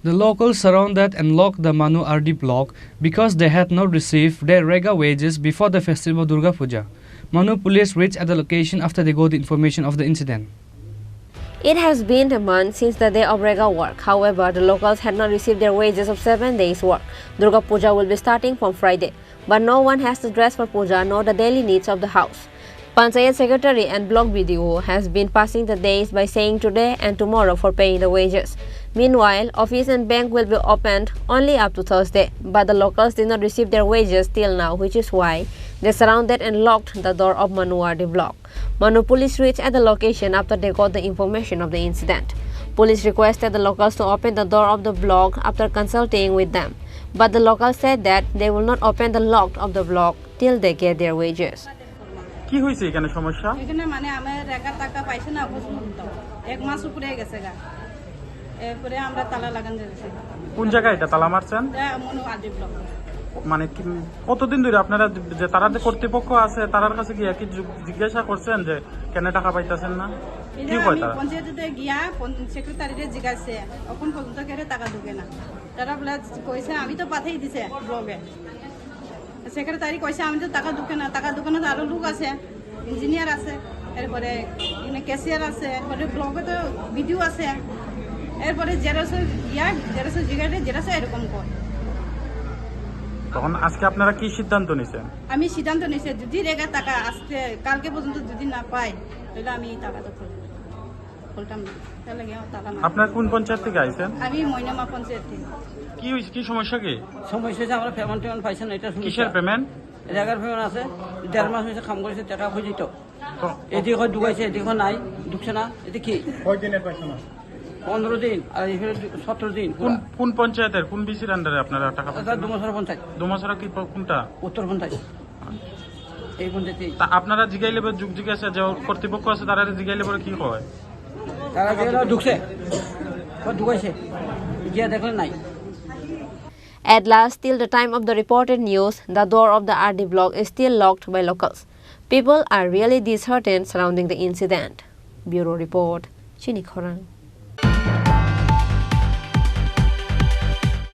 The locals surrounded and locked the Manu RD Block because they had not received their MNREGA wages before the festival Durga Puja. Manu police reached at the location after they got the information of the incident. It has been a month since the day of MNREGA work. However, the locals had not received their wages of 7 days' work. Durga Puja will be starting from Friday, but no one has to dress for Puja nor the daily needs of the house. Panchayat Secretary and Block BDO has been passing the days by saying today and tomorrow for paying the wages. Meanwhile, office and bank will be opened only up to Thursday, but the locals did not receive their wages till now, which is why they surrounded and locked the door of Manu RD Block. Manu police reached at the location after they got the information of the incident. Police requested the locals to open the door of the block after consulting with them, but the locals said that they will not open the lock of the block till they get their wages. কি হইছে এখানে সমস্যা? এখানে মানে আমি টাকা টাকা পাইছি না বুঝুন তো এক মাস উপরে গেছে গা এরপরে আমরা তালা লাগান যাচ্ছে কোন জায়গায় এটা তালা মারছেন? মনু আরডি ব্লক মানে কতদিন ধরে আপনারা যে তারা যে কর্তৃপক্ষ আছে তার কাছে গিয়ে কি জিজ্ঞাসা করছেন যে কেন টাকা পাইতাছেন না? কি কয় তারা? পঞ্চায়েতে গিয়া সেক্রেটারিরে জিজ্ঞাসে এখন পর্যন্ত কেড়ে টাকা ঢুকে না তারা বলে কইছে আমি তো পাঠাই দিছে ব্লগে সেক্রেটারি কইছে আমি তো টাকা ঢুকে না আরো লোক আছে ইঞ্জিনিয়ার আছে এরপরে ক্যাশিয়ার আছে এরপরে ব্লগে তো ভিডিও আছে এরপরে জেরক্স জিগারে জেরক্স এরকম কর তখন আজকে আপনারা কি সিদ্ধান্ত নিছেন? আমি সিদ্ধান্ত নিছি যদি রেগা টাকা আজকে কালকে পর্যন্ত যদি না পাই তাহলে আমি টাকাটা খুলতাম না তাহলে টাকা না। আপনার কোন পঞ্চায়েত থেকে আইছেন? আমি মইনামা পঞ্চায়েত থেকে। কি সমস্যা কি? সমস্যা যে আমরা পেমেন্ট পাইছেন এটা কিসের পেমেন্ট? রেগার পেমেন্ট আছে 1.5 মাস হয়েছে কাম করেছে টাকা খুঁজিত এদিকে ঢুকাইছে এদিকে নাই ঢুকছে না এটা কি কয়দিনের পাইছেন? 15 দিন আর এখানে 17 দিন। কোন পঞ্চায়েতের কোন বিসির আন্ডারে আপনারা টাকা পাচ্ছেন? দুমাসরা পঞ্চায়েত। দুমাসরা কি কোনটা? উত্তর পঞ্চায়েত। এই পঞ্চায়েতে তা আপনারা জিগাইলে জিজ্ঞাসা যে কর্তৃপক্ষ আছে তারা জিগাইলে পরে কি কয়? তারা যেটা ঢুকছে ঢুকাইছে গিয়া দেখলেন নাই। At last, till the time of the reported news, the door of the RD Block is still locked by locals. People are really disheartened surrounding the incident. Bureau Report, Chini Khorang.